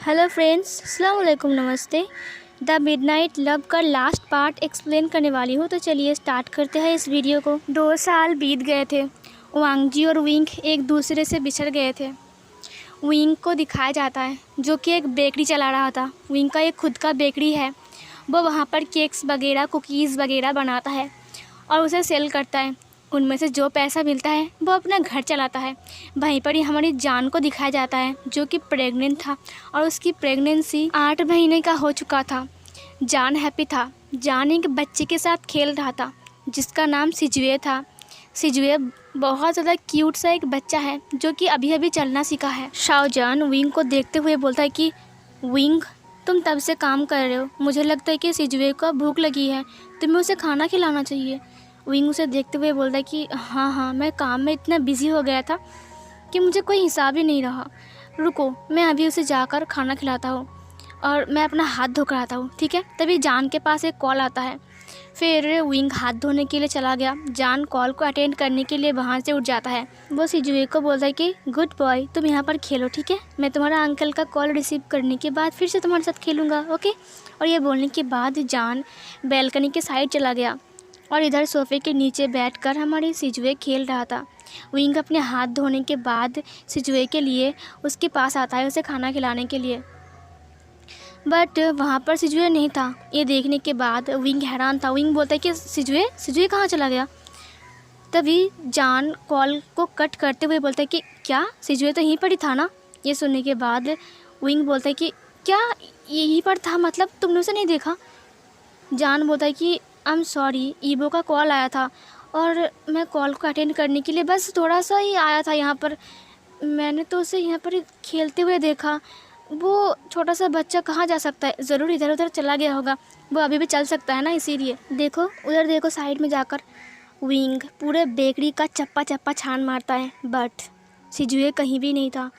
Hello friends, अस्सलाम वालेकुम, नमस्ते। द मिडनाइट लव का लास्ट पार्ट एक्सप्लेन करने वाली हूँ, तो चलिए स्टार्ट करते हैं इस वीडियो को। 2 साल बीत गए थे। वांगजी और विंग एक दूसरे से बिछड़ गए थे। विंग को दिखाया जाता है जो कि एक बेकरी चला रहा था। विंग का एक खुद का बेकरी है। वो वहाँ पर केक्स वगैरह, कुकीज़ वगैरह बनाता है और उसे सेल करता है। उनमें से जो पैसा मिलता है वो अपना घर चलाता है। वहीं पर ही हमारी जान को दिखाया जाता है जो कि प्रेग्नेंट था और उसकी प्रेगनेंसी 8 महीने का हो चुका था। जान हैप्पी था। जान एक बच्चे के साथ खेल रहा था जिसका नाम सिजुए था। सिजुए बहुत ज़्यादा क्यूट सा एक बच्चा है जो कि अभी अभी चलना सीखा है। शाओजान विंग को देखते हुए बोलता है कि विंग, तुम तब से काम कर रहे हो, मुझे लगता है कि सिजुए को भूख लगी है, तुम्हें उसे खाना खिलाना चाहिए। विंग उसे देखते हुए बोलता है कि हाँ, मैं काम में इतना बिजी हो गया था कि मुझे कोई हिसाब ही नहीं रहा। रुको, मैं अभी उसे जाकर खाना खिलाता हूँ और मैं अपना हाथ धोकर आता हूँ, ठीक है। तभी जान के पास एक कॉल आता है। फिर विंग हाथ धोने के लिए चला गया। जान कॉल को अटेंड करने के लिए वहाँ से उठ जाता है। वो सिजुए को बोलता है कि गुड बॉय, तुम यहाँ पर खेलो, ठीक है। मैं तुम्हारा अंकल का कॉल रिसीव करने के बाद फिर से तुम्हारे साथ खेलूँगा, ओके। और ये बोलने के बाद जान बैल्कनी के साइड चला गया और इधर सोफे के नीचे बैठकर हमारी सिजुए खेल रहा था। विंग अपने हाथ धोने के बाद सिजुए के लिए उसके पास आता है उसे खाना खिलाने के लिए, बट वहाँ पर सिजुए नहीं था। ये देखने के बाद विंग हैरान था। विंग बोलता है कि सिजुए सिजुए कहाँ चला गया। तभी जान कॉल को कट करते हुए बोलता है कि क्या सिजुए तो यहीं पर ही था ना। ये सुनने के बाद विंग बोलता है कि क्या यहीं पर था, मतलब तुमने उसे नहीं देखा। जान बोलता है कि आई एम सॉरी, ईबो का कॉल आया था और मैं कॉल को अटेंड करने के लिए बस थोड़ा सा ही आया था यहाँ पर। मैंने तो उसे यहाँ पर खेलते हुए देखा। वो छोटा सा बच्चा कहाँ जा सकता है, ज़रूर इधर उधर चला गया होगा। वो अभी भी चल सकता है ना, इसीलिए। देखो उधर देखो साइड में जाकर। विंग पूरे बेकरी का चप्पा चप्पा छान मारता है, बट सिजुए कहीं भी नहीं था।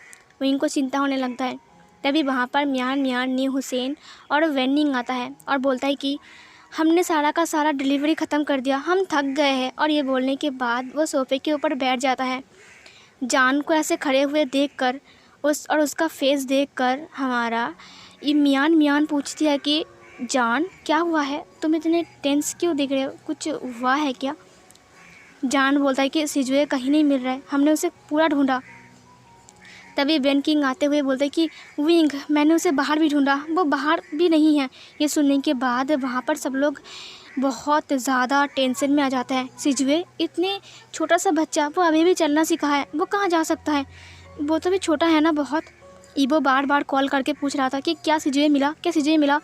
विंग को चिंता होने लगता है। तभी वहाँ पर मियान मियान न्यू हुसैन और वेनिंग आता है और बोलता है कि हमने सारा का सारा डिलीवरी ख़त्म कर दिया, हम थक गए हैं। और ये बोलने के बाद वो सोफ़े के ऊपर बैठ जाता है। जान को ऐसे खड़े हुए देखकर उसका फेस देखकर हमारा ये मियान मियान पूछती है कि जान क्या हुआ है, तुम इतने टेंस क्यों दिख रहे हो, कुछ हुआ है क्या। जान बोलता है कि सिजुए कहीं नहीं मिल रहा है, हमने उसे पूरा ढूंढा। तभी वेन किंग आते हुए बोलते कि विंग, मैंने उसे बाहर भी ढूंढा, वो बाहर भी नहीं है। ये सुनने के बाद वहाँ पर सब लोग बहुत ज़्यादा टेंशन में आ जाता है। सिजुए इतने छोटा सा बच्चा, वो अभी भी चलना सीखा है, वो कहाँ जा सकता है, वो तो भी छोटा है ना बहुत। ईबो बार बार कॉल करके पूछ रहा था कि क्या सिजुए मिला, क्या सिजुए मिला।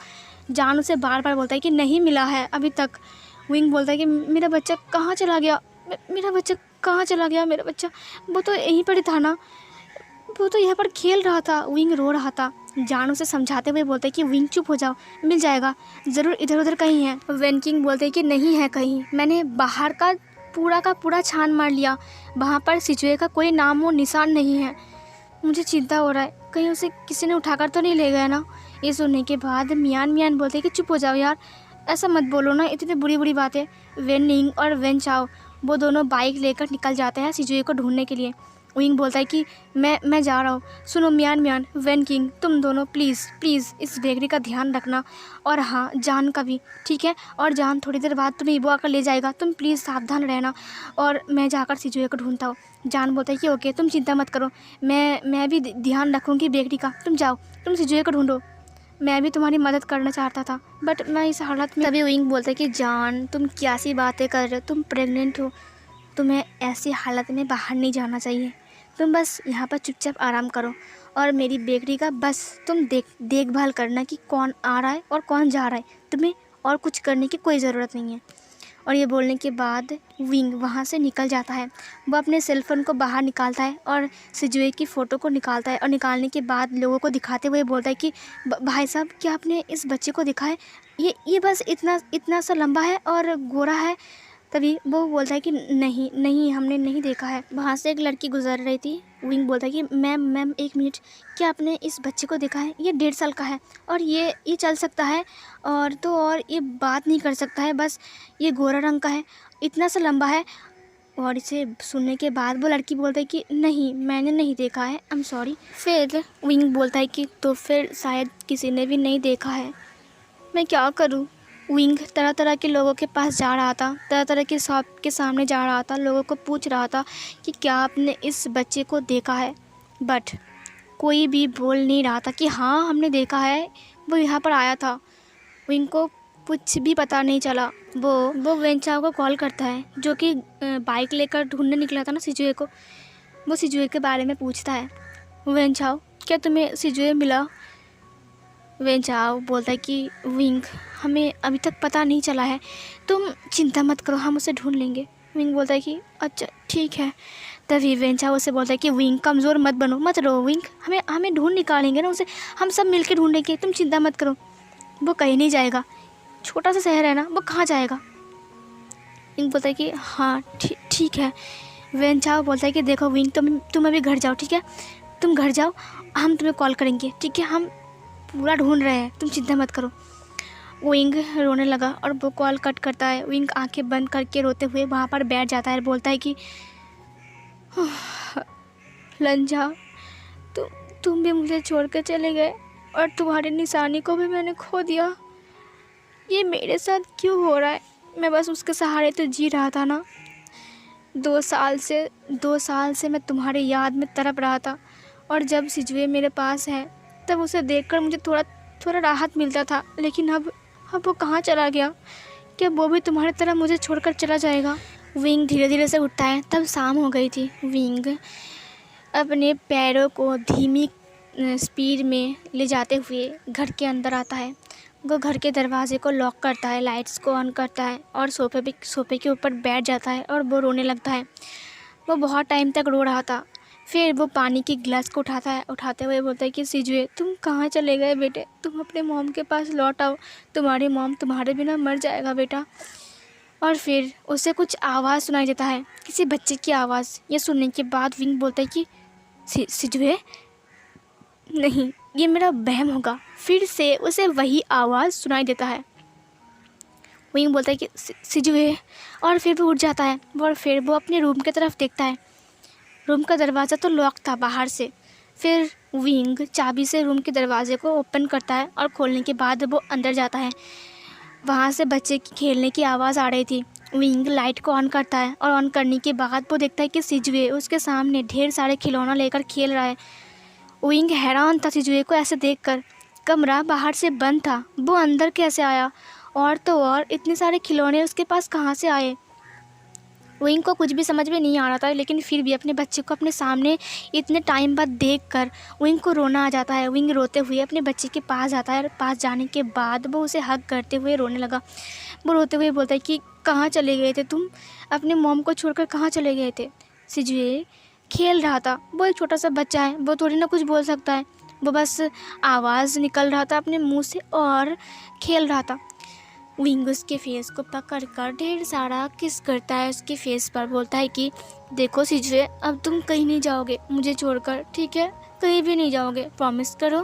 जान उसे बार बार बोलता है कि नहीं मिला है अभी तक। विंग बोलता है कि मेरा बच्चा कहाँ चला गया, मेरा बच्चा कहाँ चला गया, मेरा बच्चा, वो तो यहीं पर ही था ना, वो तो यहाँ पर खेल रहा था। विंग रो रहा था। जान उसे समझाते हुए बोलते कि विंग चुप हो जाओ, मिल जाएगा, ज़रूर इधर उधर कहीं है। वेन किंग बोलते कि नहीं है कहीं, मैंने बाहर का पूरा छान मार लिया, वहाँ पर सिजुए का कोई नाम और निशान नहीं है। मुझे चिंता हो रहा है, कहीं उसे किसी ने उठाकर तो नहीं ले गया ना। ये सुनने के बाद मियान मियान बोलते कि चुप हो जाओ यार, ऐसा मत बोलो ना, इतनी बुरी बुरी बातें। वेन निंग और वेन चाओ वो दोनों बाइक लेकर निकल जाते हैं सिजुए को ढूंढने के लिए। विंग बोलता है कि मैं जा रहा हूँ। सुनो मियान मियान, वेन किंग, तुम दोनों प्लीज़ प्लीज़ इस बेकरी का ध्यान रखना, और हाँ जान का भी, ठीक है। और जान थोड़ी देर बाद तुम्हें ईबो आकर ले जाएगा, तुम प्लीज़ सावधान रहना, और मैं जाकर सिजुए को ढूंढता हूँ। जान बोलता है कि ओके, तुम चिंता मत करो, मैं भी ध्यान रखूँगी बेकरी का, तुम जाओ, तुम सिजुए को ढूंढो। मैं भी तुम्हारी मदद करना चाहता था, बट मैं इस हालत में। तभी विंग बोलता है कि जान, तुम क्या सी बातें कर रहे हो, तुम प्रेग्नेंट हो, तुम्हें ऐसी हालत में बाहर नहीं जाना चाहिए। तुम बस यहाँ पर चुपचाप आराम करो और मेरी बेकरी का बस तुम देखभाल करना कि कौन आ रहा है और कौन जा रहा है, तुम्हें और कुछ करने की कोई ज़रूरत नहीं है। और ये बोलने के बाद विंग वहाँ से निकल जाता है। वो अपने सेलफ़ोन को बाहर निकालता है और सिजुए की फ़ोटो को निकालता है, और निकालने के बाद लोगों को दिखाते हुए बोलता है कि भाई साहब, क्या आपने इस बच्चे को देखा है, ये बस इतना सा लंबा है और गोरा है। तभी वो बोलता है कि नहीं नहीं, हमने नहीं देखा है। वहाँ से एक लड़की गुजर रही थी। विंग बोलता है कि मैम 1 मिनट, क्या आपने इस बच्चे को देखा है, ये 1.5 साल का है और ये चल सकता है और तो और ये बात नहीं कर सकता है, बस ये गोरा रंग का है, इतना सा लंबा है, और इसे सुनने के बाद वो लड़की बोलता है कि नहीं, मैंने नहीं देखा है, आई एम सॉरी। फिर विंग बोलता है कि तो फिर शायद किसी ने भी नहीं देखा है, मैं क्या करूं। विंग तरह तरह के लोगों के पास जा रहा था, तरह तरह के शॉप के सामने जा रहा था, लोगों को पूछ रहा था कि क्या आपने इस बच्चे को देखा है, बट कोई भी बोल नहीं रहा था कि हाँ हमने देखा है, वो यहाँ पर आया था। विंग को कुछ भी पता नहीं चला। वो वेंचाओ को कॉल करता है, जो कि बाइक लेकर ढूंढने निकला था ना सिजुए को। वो सिजुए के बारे में पूछता है, वेंचाओ क्या तुम्हें सिजुए मिला। वेंचाओ बोलता है कि विंग हमें अभी तक पता नहीं चला है, तुम चिंता मत करो, हम उसे ढूंढ लेंगे। विंग बोलता है कि अच्छा ठीक है। तभी वेंचाओ उसे बोलता है कि विंग कमज़ोर मत बनो, मत रो विंग, हमें ढूंढ निकालेंगे ना उसे, हम सब मिलकर ढूंढेंगे, तुम चिंता मत करो। वो कहीं नहीं जाएगा, छोटा सा शहर है ना, वो कहाँ जाएगा। विंग बोलता है कि हाँ ठीक है। वेंचाओ बोलता है कि देखो विंग तुम अभी घर जाओ, ठीक है, तुम घर जाओ, हम तुम्हें कॉल करेंगे, ठीक है, हम पूरा ढूंढ रहे हैं, तुम चिंता मत करो। विंग रोने लगा और वो कॉल कट करता है। विंग आंखें बंद करके रोते हुए वहाँ पर बैठ जाता है और बोलता है कि लंजा तुम भी मुझे छोड़ कर चले गए और तुम्हारी निशानी को भी मैंने खो दिया। ये मेरे साथ क्यों हो रहा है, मैं बस उसके सहारे तो जी रहा था ना। 2 साल से मैं तुम्हारी याद में तड़प रहा था, और जब सिजुए मेरे पास है तब उसे देखकर मुझे थोड़ा राहत मिलता था, लेकिन अब वो कहाँ चला गया। क्या वो भी तुम्हारी तरह मुझे छोड़कर चला जाएगा। विंग धीरे धीरे से उठता है। तब शाम हो गई थी। विंग अपने पैरों को धीमी स्पीड में ले जाते हुए घर के अंदर आता है। वो घर के दरवाजे को लॉक करता है, लाइट्स को ऑन करता है और सोफे के ऊपर बैठ जाता है और वो रोने लगता है। वो बहुत टाइम तक रो रहा था। फिर वो पानी की गिलास को उठाते हुए बोलता है कि सिजुए तुम कहाँ चले गए बेटे, तुम अपने मॉम के पास लौट आओ, तुम्हारी मॉम तुम्हारे बिना मर जाएगा बेटा। और फिर उसे कुछ आवाज़ सुनाई देता है, किसी बच्चे की आवाज़। ये सुनने के बाद विंग बोलता है कि सिजुए नहीं, ये मेरा वहम होगा। फिर से उसे वही आवाज़ सुनाई देता है। विंग बोलता है कि सिजुए, और फिर वो उठ जाता है और फिर वो अपने रूम की तरफ देखता है। रूम का दरवाज़ा तो लॉक था बाहर से। फिर विंग चाबी से रूम के दरवाजे को ओपन करता है और खोलने के बाद वो अंदर जाता है। वहाँ से बच्चे की खेलने की आवाज़ आ रही थी। विंग लाइट को ऑन करता है और ऑन करने के बाद वो देखता है कि सिजुए उसके सामने ढेर सारे खिलौना लेकर खेल रहा है। विंग हैरान था सिजुए को ऐसे देखकर। कमरा बाहर से बंद था, वो अंदर कैसे आया, और तो और इतने सारे खिलौने उसके पास कहाँ से आए। विंग को कुछ भी समझ में नहीं आ रहा था, लेकिन फिर भी अपने बच्चे को अपने सामने इतने टाइम बाद देखकर विंग को रोना आ जाता है। विंग रोते हुए अपने बच्चे के पास जाता है और पास जाने के बाद वो उसे हग करते हुए रोने लगा। वो रोते हुए बोलता है कि कहाँ चले गए थे तुम, अपने मॉम को छोड़कर कहाँ चले गए थे। सिजुए खेल रहा था, वो एक छोटा सा बच्चा है, वो थोड़ी ना कुछ बोल सकता है, वो बस आवाज़ निकल रहा था अपने मुँह से और खेल रहा था। विंग उसके फेस को पकड़ कर ढेर सारा किस करता है उसके फेस पर। बोलता है कि देखो सिजुए, अब तुम कहीं नहीं जाओगे मुझे छोड़कर, ठीक है, कहीं भी नहीं जाओगे, प्रॉमिस करो।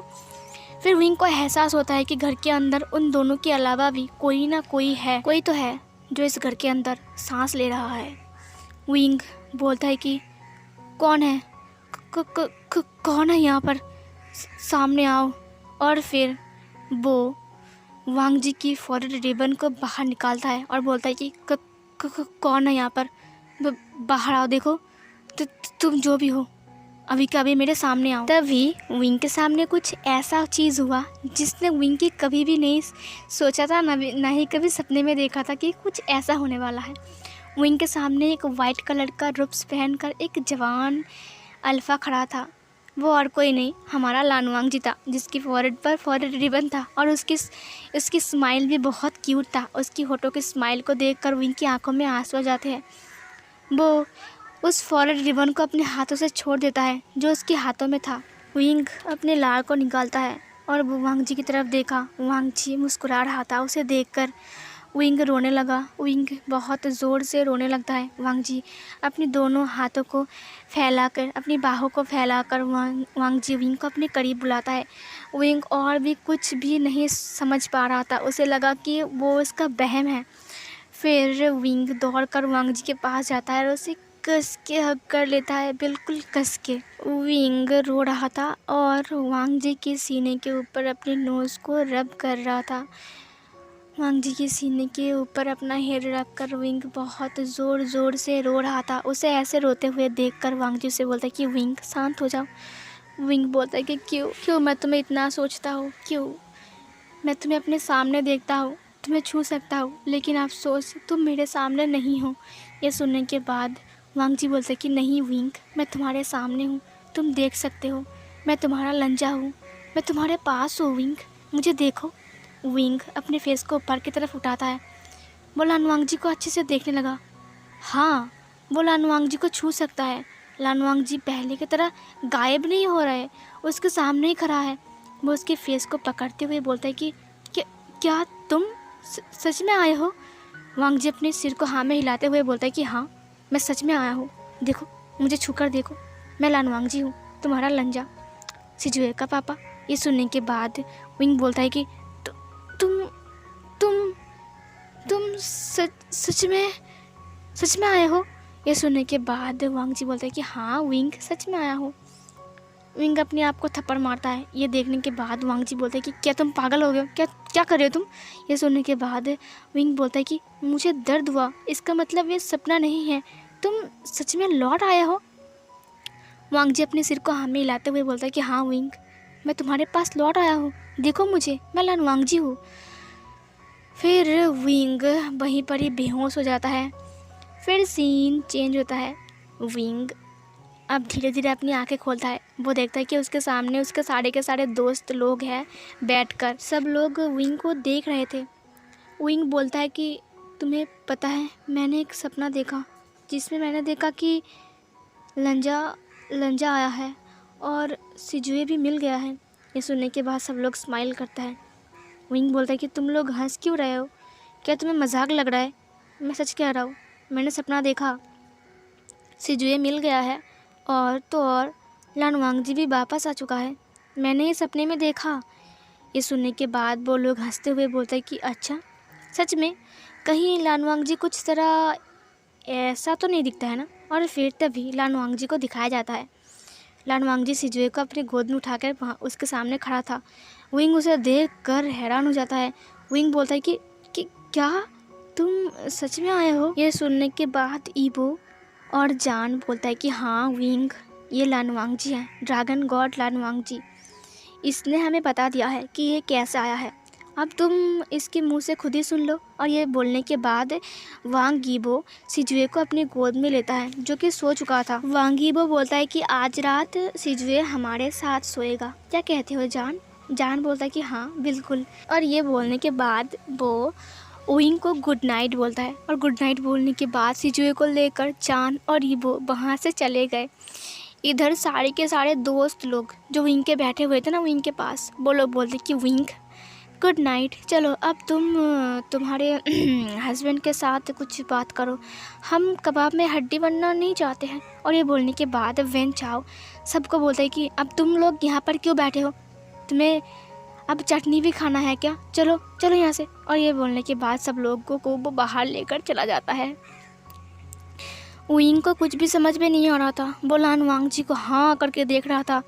फिर विंग को एहसास होता है कि घर के अंदर उन दोनों के अलावा भी कोई ना कोई है, कोई तो है जो इस घर के अंदर सांस ले रहा है। विंग बोलता है कि कौन है, कौन है यहाँ पर, सामने आओ। और फिर वो वांग जी की फॉरेड रिबन को बाहर निकालता है और बोलता है कि कौन है यहाँ पर, बाहर आओ, देखो तुम जो भी हो अभी का अभी मेरे सामने आओ। तभी विंग के सामने कुछ ऐसा चीज़ हुआ जिसने विंग की कभी भी नहीं सोचा था, ना ही कभी सपने में देखा था कि कुछ ऐसा होने वाला है। विंग के सामने एक वाइट कलर का रूप्स पहनकर एक जवान अल्फ़ा खड़ा था। वो और कोई नहीं, हमारा लानवांग जी था, जिसकी फॉरेड पर फॉरेड रिबन था और उसकी स्माइल भी बहुत क्यूट था। उसकी होठों की स्माइल को देखकर विंग की आंखों में आंसू आ जाते हैं। वो उस फॉरेड रिबन को अपने हाथों से छोड़ देता है जो उसके हाथों में था। विंग अपने लार को निकालता है और वो वांग जी की तरफ देखा। वांग जी मुस्कुरा रहा था। उसे देखकर विंग रोने लगा। विंग बहुत ज़ोर से रोने लगता है। वांग जी अपने दोनों हाथों को फैलाकर, अपनी बाहों को फैलाकर वांग जी विंग को अपने करीब बुलाता है। विंग और भी कुछ भी नहीं समझ पा रहा था। उसे लगा कि वो उसका वहम है। फिर विंग दौड़कर वांग जी के पास जाता है और उसे कस के हग कर लेता है, बिल्कुल कस के। विंग रो रहा था और वांग जी के सीने के ऊपर अपने नोज़ को रब कर रहा था। वांग जी के सीने के ऊपर अपना हेड रख कर विंग बहुत ज़ोर ज़ोर से रो रहा था। उसे ऐसे रोते हुए देखकर वांग जी उसे बोलता है कि विंग शांत हो जाओ। विंग बोलता है कि क्यों मैं तुम्हें इतना सोचता हूँ, क्यों मैं तुम्हें अपने सामने देखता हूँ, तुम्हें छू सकता हूँ, लेकिन अफसोस तुम मेरे सामने नहीं हो। ये सुनने के बाद वांग जी बोलते कि नहीं विंग, मैं तुम्हारे सामने हूँ, तुम देख सकते हो, मैं तुम्हारा लंजा हूँ, मैं तुम्हारे पास हूँ विंग, मुझे देखो। विंग अपने फेस को ऊपर की तरफ उठाता है। वो लानवांग जी को अच्छे से देखने लगा। हाँ, वो लानवांग जी को छू सकता है। लानवांग जी पहले की तरह गायब नहीं हो रहे, उसके सामने ही खड़ा है। वो उसके फेस को पकड़ते हुए बोलता है कि क्या तुम सच में आए हो? वांग जी अपने सिर को हाँ में हिलाते हुए बोलता है कि हाँ, मैं सच में आया हूँ, देखो मुझे छूकर देखो, मैं लानवांग जी हूँ, तुम्हारा लंजा, सिजुए का पापा। ये सुनने के बाद विंग बोलता है कि तुम तुम तुम सच में आए हो? ये सुनने के बाद वांग जी बोलता है कि हाँ विंग, सच में आया हूँ। विंग अपने आप को थप्पड़ मारता है। ये देखने के बाद वांग जी बोलते हैं कि क्या तुम पागल हो गए हो? क्या कर रहे हो तुम? ये सुनने के बाद विंग बोलता है कि मुझे दर्द हुआ, इसका मतलब ये सपना नहीं है, तुम सच में लौट आए हो। वांग जी अपने सिर को हाँ में हिलाते हुए बोलता है कि हाँ विंग, मैं तुम्हारे पास लौट आया हूँ, देखो मुझे, मैं लानवांग जी हूँ। फिर विंग वहीं पर ही बेहोश हो जाता है। फिर सीन चेंज होता है। विंग अब धीरे धीरे अपनी आंखें खोलता है। वो देखता है कि उसके सामने उसके सारे के सारे दोस्त लोग हैं बैठकर, सब लोग विंग को देख रहे थे। विंग बोलता है कि तुम्हें पता है, मैंने एक सपना देखा जिसमें मैंने देखा कि लंजा आया है और सिजुए भी मिल गया है। ये सुनने के बाद सब लोग स्माइल करता है। विंग बोलता है कि तुम लोग हंस क्यों रहे हो? क्या तुम्हें मजाक लग रहा है? मैं सच कह रहा हूँ, मैंने सपना देखा, सिजुए मिल गया है और तो और लानवांग जी भी वापस आ चुका है, मैंने ये सपने में देखा। ये सुनने के बाद वो लोग हंसते हुए बोलते हैं कि अच्छा, सच में? कहीं लानवांग जी कुछ तरह ऐसा तो नहीं दिखता है ना? और फिर तभी लानवांग जी को दिखाया जाता है। लानवांग जी सिजुए को अपनी गोद में उठाकर वहाँ उसके सामने खड़ा था। विंग उसे देख कर हैरान हो जाता है। विंग बोलता है कि क्या तुम सच में आए हो? ये सुनने के बाद ईबो और जान बोलता है कि हाँ विंग, ये लानवांग जी हैं, ड्रैगन गॉड लानवांग जी, इसने हमें बता दिया है कि ये कैसे आया है, अब तुम इसके मुंह से खुद ही सुन लो। और ये बोलने के बाद वांग गीबो सिजुए को अपनी गोद में लेता है, जो कि सो चुका था। वांग गीबो बोलता है कि आज रात सिजुए हमारे साथ सोएगा, क्या कहते हो जान? जान बोलता है कि हाँ बिल्कुल। और ये बोलने के बाद वो विंग को गुड नाइट बोलता है और गुड नाइट बोलने के बाद सिजुए को लेकर चान और ईबो वहाँ से चले गए। इधर सारे के सारे दोस्त लोग जो विंग के बैठे हुए थे ना विंग के पास, वो लोग बोलते कि विंग गुड नाइट, चलो अब तुम तुम्हारे हस्बैंड के साथ कुछ बात करो, हम कबाब में हड्डी बनना नहीं चाहते हैं। और ये बोलने के बाद वेन चाओ सबको बोलता है कि अब तुम लोग यहाँ पर क्यों बैठे हो, तुम्हें अब चटनी भी खाना है क्या, चलो चलो यहाँ से। और ये बोलने के बाद सब लोगों को वो बाहर लेकर चला जाता है। विंग को कुछ भी समझ में नहीं आ रहा था, वो लानवांग जी को हाँ करके देख रहा था।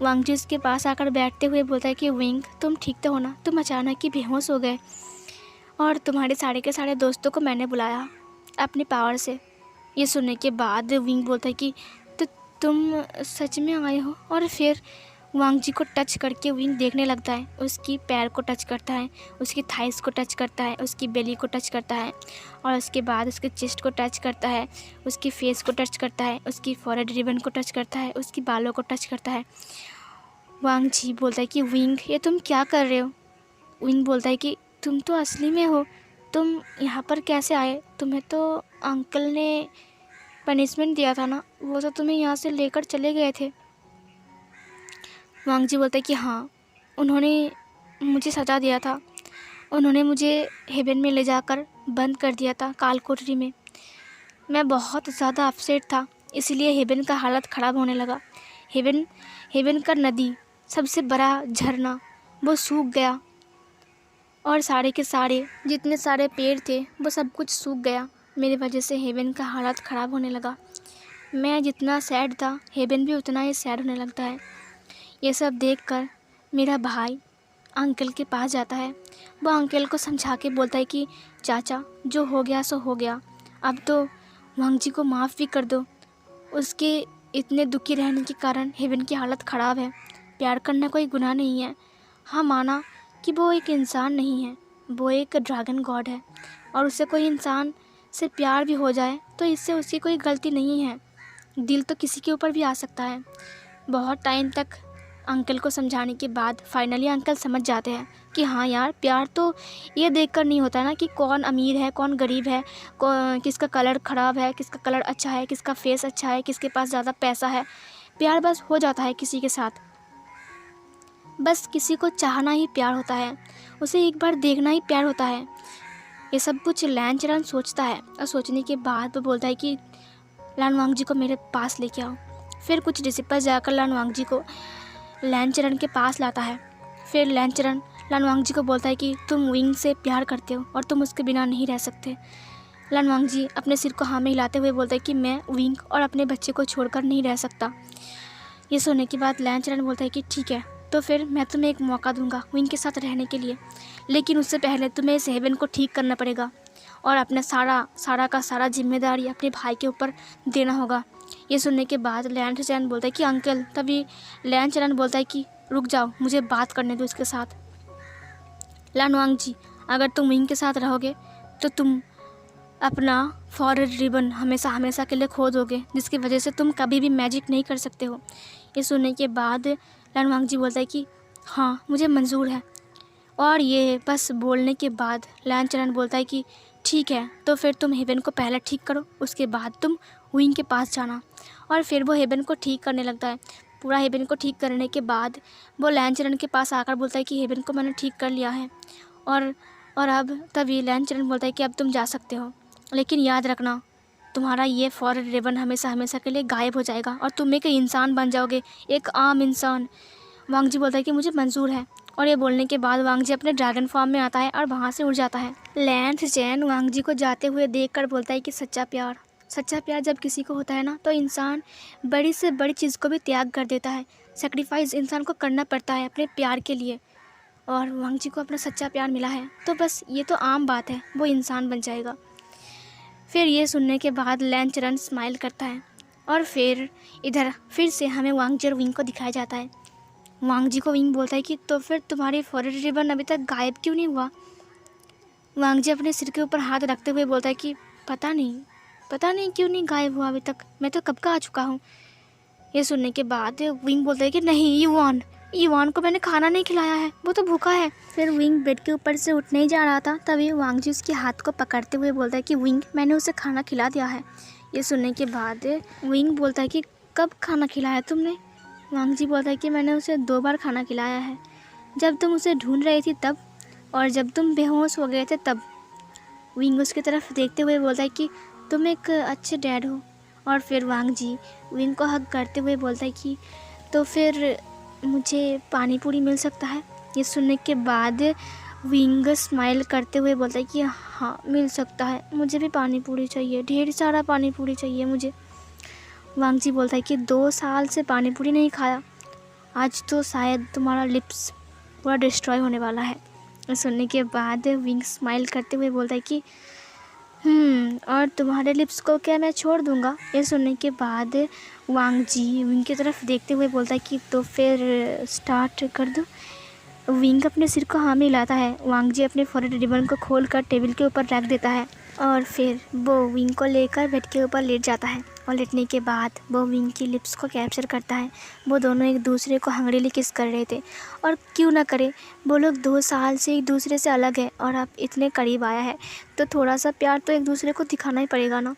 वांग जी उसके पास आकर बैठते हुए बोलता है कि विंग, तुम ठीक तो हो ना? तुम अचानक ही बेहोश हो गए और तुम्हारे सारे के सारे दोस्तों को मैंने बुलाया अपनी पावर से। ये सुनने के बाद विंग बोलता है कि तो तुम सच में आए हो? और फिर वांग जी को टच करके विंग देखने लगता है, उसकी पैर को टच करता है, उसकी थाइस को टच करता है, उसकी बेली को टच करता है और उसके बाद उसके चेस्ट को टच करता है, उसकी फेस को टच करता है, उसकी फॉरहेड रिबन को टच करता है, उसकी बालों को टच करता है। वांग जी बोलता है कि विंग, ये तुम क्या कर रहे हो? विंग बोलता है कि तुम तो असली में हो, तुम यहाँ पर कैसे आए? तुम्हें तो अंकल ने पनिशमेंट दिया था ना, वो तो तुम्हें यहाँ से लेकर चले गए थे। वांग जी बोलता है कि हाँ, उन्होंने मुझे सजा दिया था, उन्होंने मुझे हेवन में ले जाकर बंद कर दिया था काल कोठरी में। मैं बहुत ज़्यादा अपसेट था, इसलिए हेवन का हालत ख़राब होने लगा। हेवन का नदी, सबसे बड़ा झरना, वो सूख गया और सारे के सारे जितने सारे पेड़ थे वो सब कुछ सूख गया। मेरी वजह से हेवन का हालत ख़राब होने लगा। मैं जितना सैड था हेवन भी उतना ही सैड होने लगता है। ये सब देखकर मेरा भाई अंकल के पास जाता है। वो अंकल को समझा के बोलता है कि चाचा जो हो गया सो हो गया, अब तो वांग जी को माफ़ भी कर दो। उसके इतने दुखी रहने के कारण हेवन की हालत ख़राब है। प्यार करना कोई गुनाह नहीं है। हाँ माना कि वो एक इंसान नहीं है, वो एक ड्रैगन गॉड है, और उससे कोई इंसान से प्यार भी हो जाए तो इससे उसकी कोई गलती नहीं है। दिल तो किसी के ऊपर भी आ सकता है। बहुत टाइम तक अंकल को समझाने के बाद फाइनली अंकल समझ जाते हैं कि हाँ यार, प्यार तो ये देखकर नहीं होता ना कि कौन अमीर है कौन गरीब है, किसका कलर ख़राब है किसका कलर अच्छा है, किसका फेस अच्छा है, किसके पास ज़्यादा पैसा है। प्यार बस हो जाता है किसी के साथ। बस किसी को चाहना ही प्यार होता है, उसे एक बार देखना ही प्यार होता है। ये सब कुछ लैनचरण सोचता है और सोचने के बाद वो बोलता है कि लानवांग जी को मेरे पास लेके आओ। फिर कुछ डिसिपल जाकर लानवांग जी को लैनचरण के पास लाता है। फिर लैनचरण लानवांग जी को बोलता है कि तुम विंग से प्यार करते हो और तुम उसके बिना नहीं रह सकते। लानवांग जी अपने सिर को हाँ में हिलाते हुए बोलता है कि मैं विंग और अपने बच्चे को छोड़कर नहीं रह सकता। ये सुनने के बाद लैनचरण बोलता है कि ठीक है, तो फिर मैं तुम्हें एक मौका दूंगा विंग के साथ रहने के लिए, लेकिन उससे पहले तुम्हें इस हेवन को ठीक करना पड़ेगा और अपना सारा का सारा जिम्मेदारी अपने भाई के ऊपर देना होगा। ये सुनने के बाद लैनचरण बोलता है कि अंकल, तभी लैनचरण बोलता है कि रुक जाओ, मुझे बात करने दो इसके साथ। लानवांग जी, अगर तुम विंग के साथ रहोगे तो तुम अपना फॉरहेड रिबन हमेशा के लिए खो दोगे, जिसकी वजह से तुम कभी भी मैजिक नहीं कर सकते हो। ये सुनने के बाद लानवांग जी बोलता है कि हाँ मुझे मंजूर है। और ये बस बोलने के बाद लैनचरण बोलता है कि ठीक है, तो फिर तुम हेवन को पहले ठीक करो, उसके बाद तुम विंग के पास जाना। और फिर वो हेवन को ठीक करने लगता है। पूरा हेवन को ठीक करने के बाद वो लैनचरण के पास आकर बोलता है कि हेवन को मैंने ठीक कर लिया है, और अब तभी लैनचरण बोलता है कि अब तुम जा सकते हो, लेकिन याद रखना तुम्हारा ये फॉरहेड रिबन हमेशा के लिए गायब हो जाएगा और तुम एक इंसान बन जाओगे, एक आम इंसान। वांग जी बोलता है कि मुझे मंजूर है। और ये बोलने के बाद वांग जी अपने ड्रैगन फॉर्म में आता है और वहाँ से उड़ जाता है। लैनचरण वांग जी को जाते हुए देखकर बोलता है कि सच्चा प्यार जब किसी को होता है ना, तो इंसान बड़ी से बड़ी चीज़ को भी त्याग कर देता है। सेक्रीफाइस इंसान को करना पड़ता है अपने प्यार के लिए, और वांग जी को अपना सच्चा प्यार मिला है, तो बस ये तो आम बात है, वो इंसान बन जाएगा। फिर ये सुनने के बाद लैनचरण स्माइल करता है और फिर इधर फिर से हमें वांग जी और विंग को दिखाया जाता है। वांग जी को विंग बोलता है कि तो फिर तुम्हारी फॉरहेड रिबन अभी तक गायब क्यों नहीं हुआ। वांग जी अपने सिर के ऊपर हाथ रखते हुए बोलता है कि पता नहीं क्यों नहीं गायब हुआ अभी तक, मैं तो कब का आ चुका हूँ। ये सुनने के बाद विंग बोलता है कि नहीं, ईवान को मैंने खाना नहीं खिलाया है, वो तो भूखा है। फिर विंग बेड के ऊपर से उठ नहीं जा रहा था, तभी वांग जी उसके हाथ को पकड़ते हुए बोलता है कि विंग, मैंने उसे खाना खिला दिया है। ये सुनने के बाद विंग बोलता है कि कब खाना खिलाया तुमने। वांग जी बोलता है कि मैंने उसे 2 बार खाना खिलाया है, जब तुम उसे ढूंढ रही थी तब, और जब तुम बेहोश हो गए थे तब। विंग उसकी तरफ देखते हुए बोलता है कि तुम एक अच्छे डैड हो। और फिर वांग जी विंग को हग करते हुए बोलता है कि तो फिर मुझे पानी पूरी मिल सकता है। ये सुनने के बाद विंग स्माइल करते हुए बोलता है कि हाँ मिल सकता है, मुझे भी पानी पूरी चाहिए, ढेर सारा पानी पूरी चाहिए मुझे। वांग जी बोलता है कि 2 साल से पानी पूरी नहीं खाया, आज तो शायद तुम्हारा लिप्स पूरा डिस्ट्रॉय होने वाला है। ये सुनने के बाद विंग स्माइल करते हुए बोलता है कि और तुम्हारे लिप्स को क्या मैं छोड़ दूंगा। ये सुनने के बाद वांग जी विंग की तरफ देखते हुए बोलता है कि तो फिर स्टार्ट कर दो। विंग अपने सिर को हाँ में हिलाता है। वांग जी अपने फॉरहेड रिबन को खोल कर टेबल के ऊपर रख देता है और फिर वो विंग को लेकर बेड के ऊपर लेट जाता है, और लेटने के बाद वो विंग की लिप्स को कैप्चर करता है। वो दोनों एक दूसरे को हंगड़ीली किस कर रहे थे, और क्यों ना करे, वो लोग 2 साल से एक दूसरे से अलग है और अब इतने करीब आया है तो थोड़ा सा प्यार तो एक दूसरे को दिखाना ही पड़ेगा ना।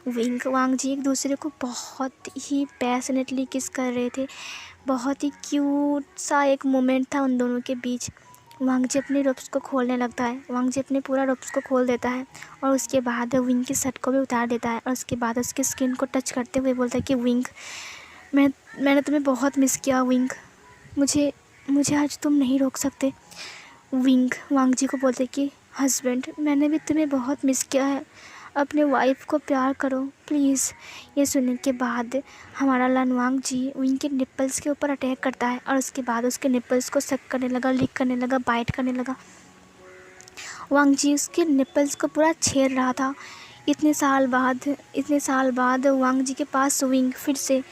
विंग वांग जी एक दूसरे को बहुत ही पैशनेटली किस कर रहे थे। बहुत ही क्यूट सा एक मोमेंट था उन दोनों के बीच। वांग जी अपने रोप्स को खोलने लगता है। वांग जी अपने पूरा रोप्स को खोल देता है और उसके बाद विंग की शर्ट को भी उतार देता है, और उसके बाद उसकी स्किन को टच करते हुए बोलता है कि विंग, मैंने तुम्हें बहुत मिस किया विंग, मुझे आज तुम नहीं रोक सकते। विंग वांग जी को बोलते कि हस्बैंड, मैंने भी तुम्हें बहुत मिस किया है, अपने वाइफ को प्यार करो प्लीज़। ये सुनने के बाद हमारा लनवांग जी विंग के निप्पल्स के ऊपर अटैक करता है और उसके बाद उसके निप्पल्स को सक करने लगा, लिक करने लगा, बाइट करने लगा। वांग जी उसके निप्पल्स को पूरा छेड़ रहा था। इतने साल बाद वांग जी के पास विंग फिर से,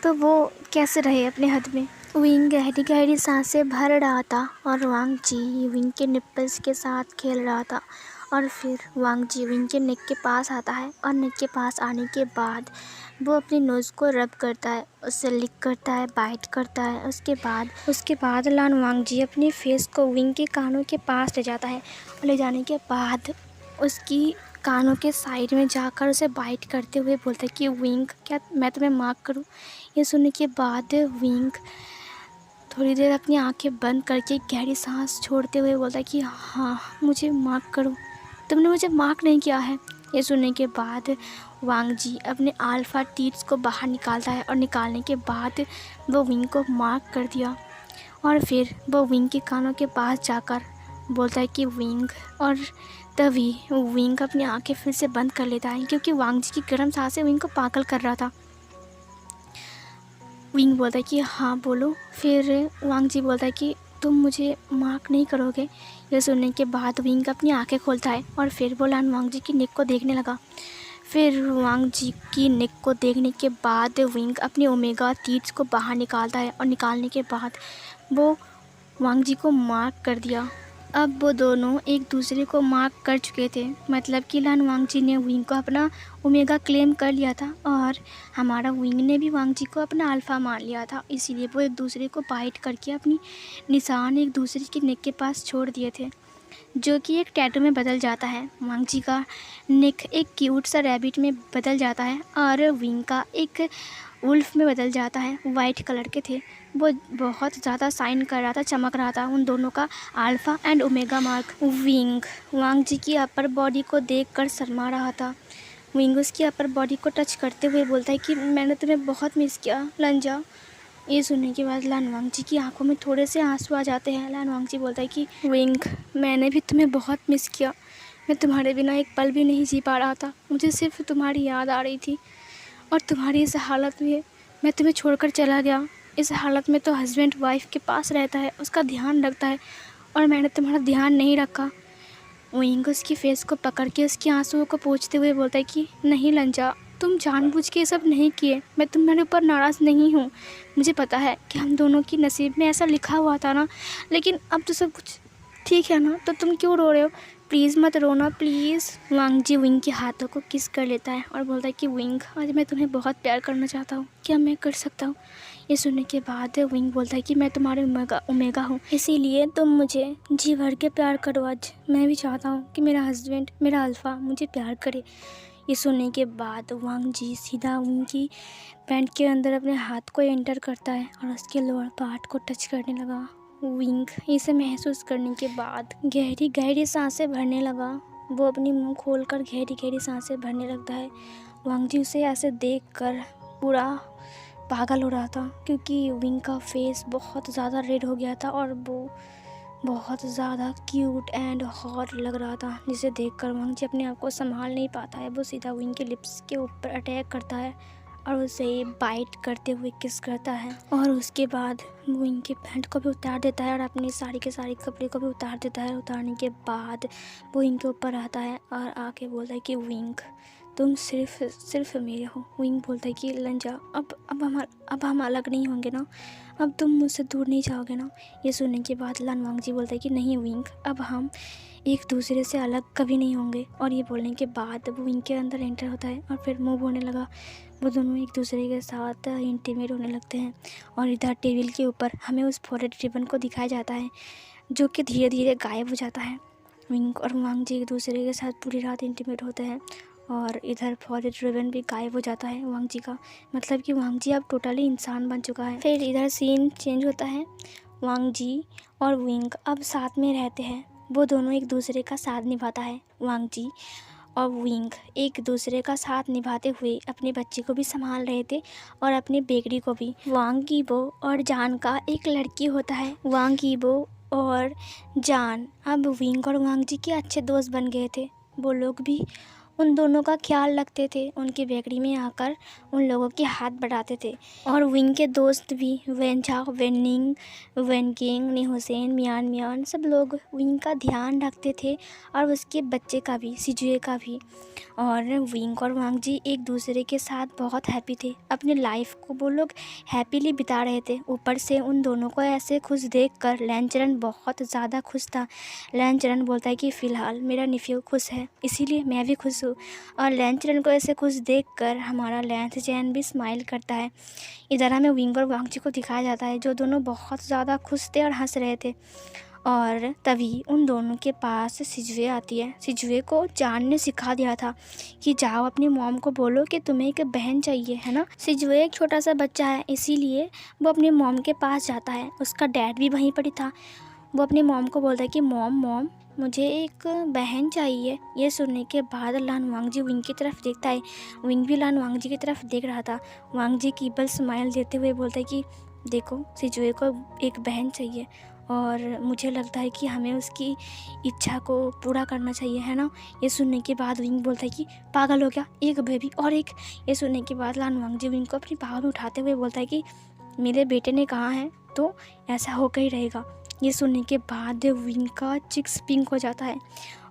तो वो कैसे रहे अपने हद में। विंग गहरी गहरी सांसें भर रहा था और वांग जी विंग के निप्पल्स के साथ खेल रहा था। और फिर वांग जी विंग के नेक के पास आता है और नेक के पास आने के बाद वो अपनी नोज़ को रब करता है, उससे लिक करता है, बाइट करता है। उसके बाद लान वांग जी अपनी फेस को विंग के कानों के पास ले जाता है और ले जाने के बाद उसकी कानों के साइड में जाकर उसे बाइट करते हुए बोलता है कि विंग, क्या मैं तुम्हें माफ़ करूं। ये सुनने के बाद विंग थोड़ी देर अपनी आंखें बंद करके गहरी सांस छोड़ते हुए बोलता है कि हाँ, मुझे माफ़ करो, तुमने मुझे माफ़ नहीं किया है। ये सुनने के बाद वांग जी अपने अल्फा टीथ्स को बाहर निकालता है और निकालने के बाद वो विंग को माफ़ कर दिया। और फिर वो विंग के कानों के पास जाकर बोलता है कि विंग, और तभी विंग अपनी आंखें फिर से बंद कर लेता है क्योंकि वांग जी की गर्म सांसें विंग को पागल कर रहा था। विंग बोलता है कि हाँ बोलो। फिर वांग जी बोलता है कि तुम मुझे माफ़ नहीं करोगे। यह सुनने के बाद विंग अपनी आंखें खोलता है और फिर वो लान वांग जी की नेक को देखने लगा। फिर वांग जी की नेक को देखने के बाद विंग अपने ओमेगा टीथ्स को बाहर निकालता है और निकालने के बाद वो वांग जी को माफ़ कर दिया। अब वो दोनों एक दूसरे को माफ़ कर चुके थे, मतलब कि लान वांग जी ने विंग को अपना ओमेगा क्लेम कर लिया था और हमारा विंग ने भी वांग जी को अपना अल्फ़ा मान लिया था। इसीलिए वो एक दूसरे को बाइट करके अपनी निशान एक दूसरे की नेक के पास छोड़ दिए थे, जो कि एक टैटू में बदल जाता है। वांग जी का नेक एक क्यूट सा रैबिट में बदल जाता है और विंग का एक वुल्फ में बदल जाता है। वाइट कलर के थे, वो बहुत ज़्यादा शाइन कर रहा था, चमक रहा था उन दोनों का alpha and omega mark. Wing Wang ji की अपर बॉडी को देखकर शर्मा रहा था। विंग उसकी अपर बॉडी को टच करते हुए बोलता है कि मैंने तुम्हें बहुत मिस किया लंजा। ये सुनने के बाद लान वांग जी की आंखों में थोड़े से आंसू आ जाते हैं। लान वांग जी बोलता है कि विंग, मैंने भी तुम्हें बहुत मिस किया, मैं तुम्हारे बिना एक पल भी नहीं जी पा रहा था, मुझे सिर्फ तुम्हारी याद आ रही थी। और तुम्हारी इस हालत में मैं तुम्हें छोड़कर चला गया। इस हालत में तो हस्बैंड वाइफ के पास रहता है, उसका ध्यान रखता है, और मैंने तुम्हारा ध्यान नहीं रखा। विंग उसकी फेस को पकड़ के उसके आंसुओं को पोंछते हुए बोलता है कि नहीं लंजा, तुम जानबूझ के ये सब नहीं किए, मैं तुम्हारे ऊपर नाराज़ नहीं हूँ। मुझे पता है कि हम दोनों की नसीब में ऐसा लिखा हुआ था ना, लेकिन अब तो सब कुछ ठीक है ना, तो तुम क्यों रो रहे हो? प्लीज़ मत रोना प्लीज़। वांग जी विंग के हाथों को किस कर लेता है और बोलता है कि विंग, आज मैं तुम्हें बहुत प्यार करना चाहता हूँ, क्या मैं कर सकता हूँ? ये सुनने के बाद विंग बोलता है कि मैं तुम्हारे ओमेगा हूँ, इसीलिए तुम मुझे जी भर के प्यार करो। आज मैं भी चाहता हूँ कि मेरा हस्बैंड, मेरा अल्फ़ा मुझे प्यार करे। ये सुनने के बाद वांग जी सीधा उनकी पैंट के अंदर अपने हाथ को एंटर करता है और उसके लोअर पार्ट को टच करने लगा। विंग इसे महसूस करने के बाद गहरी गहरी सांसें भरने लगा। वो अपनी मुंह खोलकर गहरी गहरी सांसें भरने लगता है। वांग जी उसे ऐसे देखकर पूरा पागल हो रहा था क्योंकि विंग का फेस बहुत ज़्यादा रेड हो गया था और वो बहुत ज़्यादा क्यूट एंड हॉट लग रहा था, जिसे देखकर वांग जी अपने आप को संभाल नहीं पाता है। वो सीधा विंग के लिप्स के ऊपर अटैक करता है और उसे बाइट करते हुए किस करता है और उसके बाद विंग की पैंट को भी उतार देता है और अपनी सारी के सारे कपड़े को भी उतार देता है। उतारने के बाद वो विंग के ऊपर आता है और आके बोलता है कि विंग, तुम सिर्फ मेरे हो। विंग बोलता है कि लंजा, अब हम अलग नहीं होंगे ना, अब तुम मुझसे दूर नहीं जाओगे ना। ये सुनने के बाद लान वांग जी बोलता है कि नहीं विंग, अब हम एक दूसरे से अलग कभी नहीं होंगे। और ये बोलने के बाद वो विंग के अंदर एंटर होता है और फिर मूव होने लगा। वो दोनों एक दूसरे के साथ इंटीमेट होने लगते हैं और इधर टेबल के ऊपर हमें उस फॉरेड रिबन को दिखाया जाता है जो कि धीरे धीरे गायब हो जाता है। विंग और वांग जी एक दूसरे के साथ पूरी रात इंटीमेट होते हैं और इधर फॉरेड रिबन भी गायब हो जाता है वांग जी का, मतलब कि वांग जी अब टोटली इंसान बन चुका है। फिर इधर सीन चेंज होता है। वांग जी और विंग अब साथ में रहते हैं, वो दोनों एक दूसरे का साथ निभाता है। वांग जी और विंग एक दूसरे का साथ निभाते हुए अपने बच्चे को भी संभाल रहे थे और अपनी बेकरी को भी। वांग यीबो और जान का एक लड़की होता है। वांग यीबो और जान अब विंग और वांग जी के अच्छे दोस्त बन गए थे। वो लोग भी उन दोनों का ख्याल रखते थे, उनकी बेकरी में आकर उन लोगों के हाथ बढ़ाते थे। और विंग के दोस्त भी Wen Zhao, Wen Ning, Wen Qing, Nie Huaisang, Mian Mian सब लोग विंग का ध्यान रखते थे और उसके बच्चे का भी, सिजुए का भी। और विंग और वांग जी एक दूसरे के साथ बहुत हैप्पी थे। अपने लाइफ को वो लोग हैप्पीली बिता रहे थे। ऊपर से उन दोनों को ऐसे खुश देखकर लैंचरन बहुत ज़्यादा खुश था। लैंचरन बोलता है कि फ़िलहाल मेरा निफ्यू खुश है, इसीलिए मैं भी खुश हूँ। और लैंचरन को ऐसे खुश देखकर हमारा लैंथ जैन भी स्माइल करता है। इधर हमें विंग और वांग जी को दिखाया जाता है, जो दोनों बहुत ज़्यादा खुश थे और हंस रहे थे। और तभी उन दोनों के पास सिजुए आती है। सिजुए को जान ने सिखा दिया था कि जाओ अपनी मॉम को बोलो कि तुम्हें एक बहन चाहिए, है ना। सिजुए एक छोटा सा बच्चा है, इसीलिए वो अपनी मॉम के पास जाता है। उसका डैड भी वहीं पर ही था। वो अपनी मॉम को बोलता है कि मॉम मुझे एक बहन चाहिए। ये सुनने के बाद लान वांग जी विंग की तरफ देखता है। विंग भी लान वांग जी की तरफ देख रहा था। वांग जी कीबल स्माइल देते हुए बोलता है कि देखो, सिजुए को एक बहन चाहिए और मुझे लगता है कि हमें उसकी इच्छा को पूरा करना चाहिए, है ना। ये सुनने के बाद विंग बोलता है कि पागल हो गया, एक बेबी और एक। ये सुनने के बाद लान वांग जी विंग को अपनी बाहों में उठाते हुए बोलता है कि मेरे बेटे ने कहा है तो ऐसा होकर ही रहेगा। ये सुनने के बाद विंग का चिक्स पिंक हो जाता है।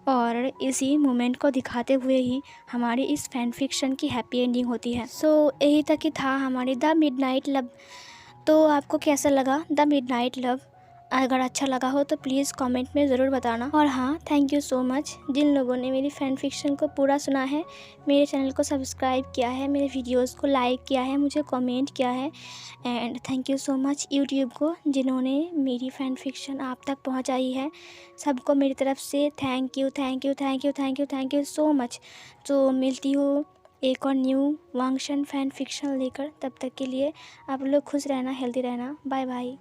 और इसी मोमेंट को दिखाते हुए ही हमारी इस फैन फिक्शन की हैप्पी एंडिंग होती है। सो यही तक ही था हमारी द मिडनाइट लव। तो आपको कैसा लगा द मिडनाइट लव? अगर अच्छा लगा हो तो प्लीज़ कमेंट में ज़रूर बताना। और हाँ, थैंक यू सो मच जिन लोगों ने मेरी फ़ैन फिक्शन को पूरा सुना है, मेरे चैनल को सब्सक्राइब किया है, मेरे वीडियोस को लाइक किया है, मुझे कमेंट किया है। And thank you so much YouTube को जिन्होंने मेरी फ़ैन फिक्शन आप तक पहुंचाई है। सबको मेरी तरफ से thank you thank you thank you thank you thank you so much. तो मिलती हूँ एक और न्यू वांगशन फ़ैन फिक्शन लेकर। तब तक के लिए आप लोग खुश रहना, हेल्दी रहना। Bye bye.